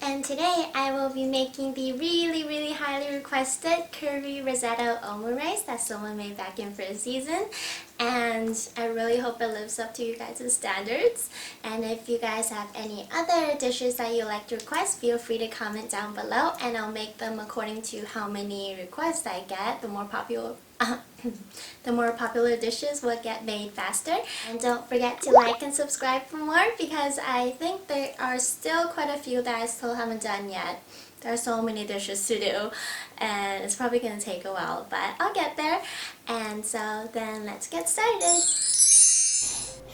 and today I will be making the really highly requested curry risotto omurice that Soma made back in first season, and I really hope it lives up to you guys' standards. And if you guys have any other dishes that you like to request, feel free to comment down below and I'll make them according to how many requests I get. The more popular dishes will get made faster. And don't forget to like and subscribe for more, because I think there are still quite a few that I still haven't done yet. There are so many dishes to do and it's probably going to take a while, but I'll get there. And so then let's get started.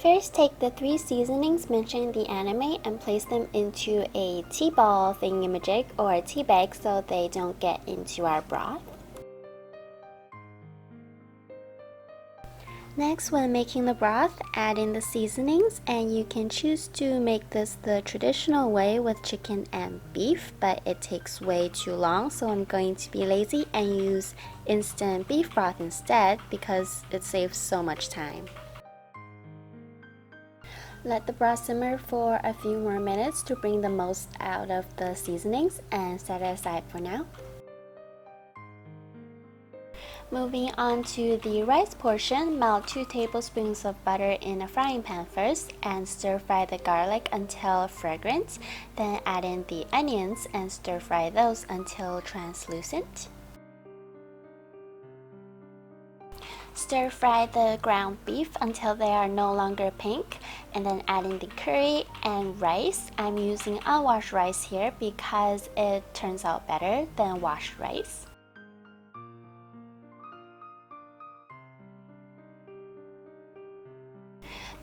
First, take the 3 seasonings mentioned in the anime and place them into a tea ball thingamajig or a tea bag so they don't get into our broth. Next, when making the broth, add in the seasonings, and you can choose to make this the traditional way with chicken and beef, but it takes way too long, so I'm going to be lazy and use instant beef broth instead because it saves so much time. Let the broth simmer for a few more minutes to bring the most out of the seasonings and set it aside for now. Moving on to the rice portion, melt 2 tablespoons of butter in a frying pan first and stir fry the garlic until fragrant. Then add in the onions and stir fry those until translucent. Stir fry the ground beef until they are no longer pink, and then add in the curry and rice. I'm using unwashed rice here because it turns out better than washed rice.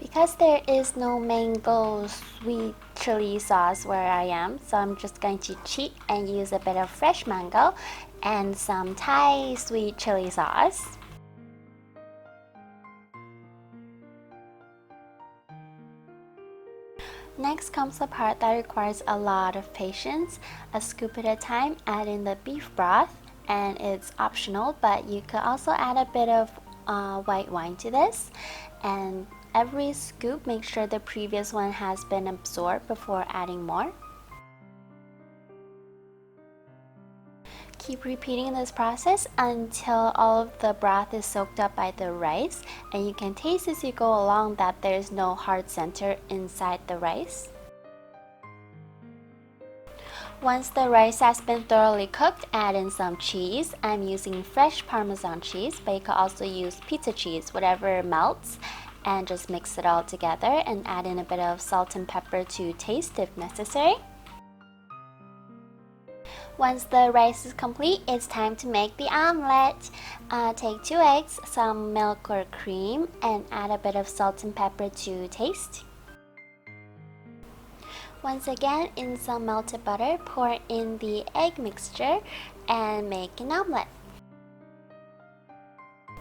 Because there is no mango sweet chili sauce where I am, so I'm just going to cheat and use a bit of fresh mango and some Thai sweet chili sauce. Next comes the part that requires a lot of patience. A scoop at a time, add in the beef broth, and it's optional, but you could also add a bit of white wine to this. And every scoop, make sure the previous one has been absorbed before adding more. Keep repeating this process until all of the broth is soaked up by the rice, and you can taste as you go along that there's no hard center inside the rice. Once the rice has been thoroughly cooked, add in some cheese. I'm using fresh Parmesan cheese, but you could also use pizza cheese, whatever melts, and just mix it all together and add in a bit of salt and pepper to taste if necessary. Once the rice is complete, it's time to make the omelette. Take 2 eggs, some milk or cream, and add a bit of salt and pepper to taste. Once again, in some melted butter, pour in the egg mixture and make an omelette.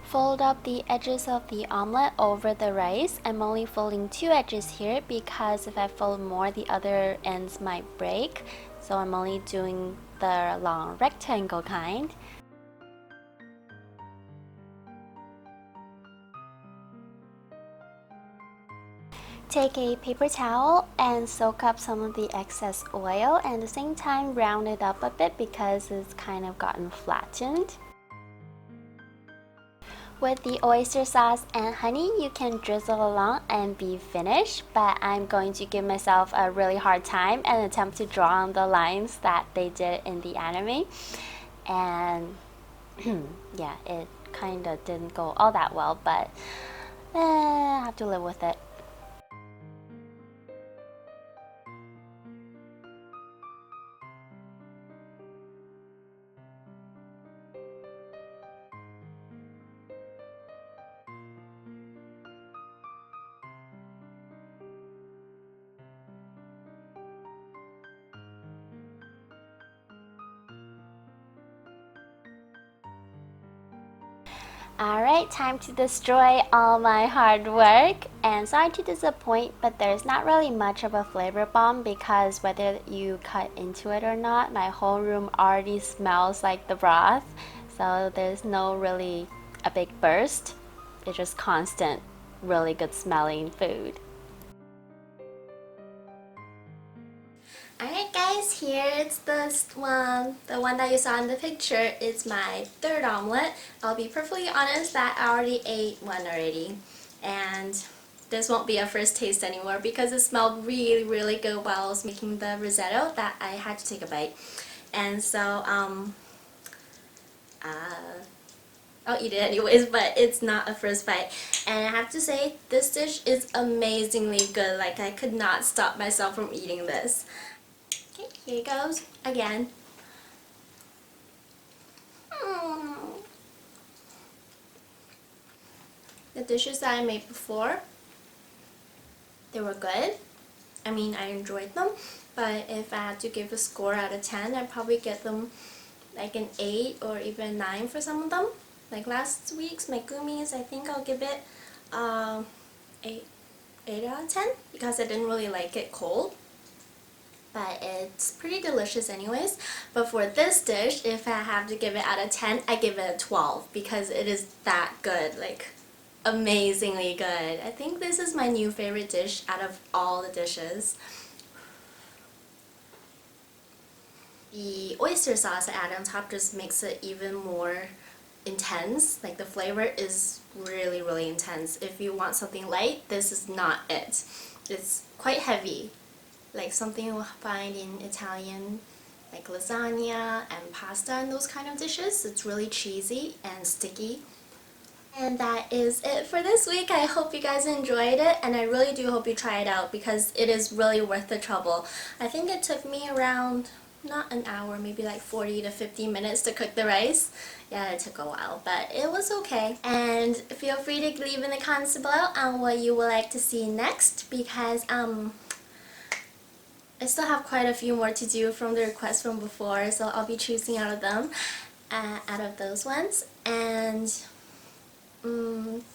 Fold up the edges of the omelette over the rice. I'm only folding 2 edges here because if I fold more, the other ends might break. So I'm only doing the long rectangle kind. Take a paper towel and soak up some of the excess oil, and at the same time round it up a bit because it's kind of gotten flattened. With the oyster sauce and honey, you can drizzle along and be finished, but I'm going to give myself a really hard time and attempt to draw on the lines that they did in the anime. And yeah, it kind of didn't go all that well, but I have to live with it. Alright, time to destroy all my hard work. And sorry to disappoint, but there's not really much of a flavor bomb because whether you cut into it or not, my whole room already smells like the broth. So there's no really a big burst. It's just constant, really good smelling food. Alright guys, here it's the one that you saw in the picture. It's my third omelet. I'll be perfectly honest that I already ate one already. And this won't be a first taste anymore because it smelled really, really good while I was making the risotto that I had to take a bite. And so, I'll eat it anyways, but it's not a first bite. And I have to say, this dish is amazingly good. Like, I could not stop myself from eating this. Okay, here it goes again. The dishes that I made before, they were good. I mean, I enjoyed them, but if I had to give a score out of 10, I'd probably get them like an 8 or even 9 for some of them. Like last week's Megumi's, I think I'll give it 8 out of 10 because I didn't really like it cold. But it's pretty delicious anyways. But for this dish, if I have to give it out of 10, I give it a 12 because it is that good, like amazingly good. I think this is my new favorite dish out of all the dishes. The oyster sauce I add on top just makes it even more intense. Like the flavor is really, really intense. If you want something light, this is not it. It's quite heavy. Like something you'll find in Italian, like lasagna and pasta and those kind of dishes. It's really cheesy and sticky. And that is it for this week. I hope you guys enjoyed it, and I really do hope you try it out because it is really worth the trouble. I think it took me around, not an hour, maybe like 40 to 50 minutes to cook the rice. Yeah, it took a while, but it was okay. And feel free to leave in the comments below on what you would like to see next because I still have quite a few more to do from the requests from before, so I'll be choosing out of them, out of those ones. And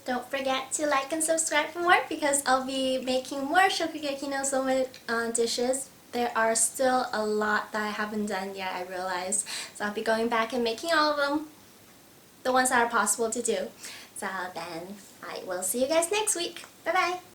don't forget to like and subscribe for more because I'll be making more Shokugeki no Soma dishes. There are still a lot that I haven't done yet, I realized. So I'll be going back and making all of them, the ones that are possible to do. So then I will see you guys next week. Bye bye!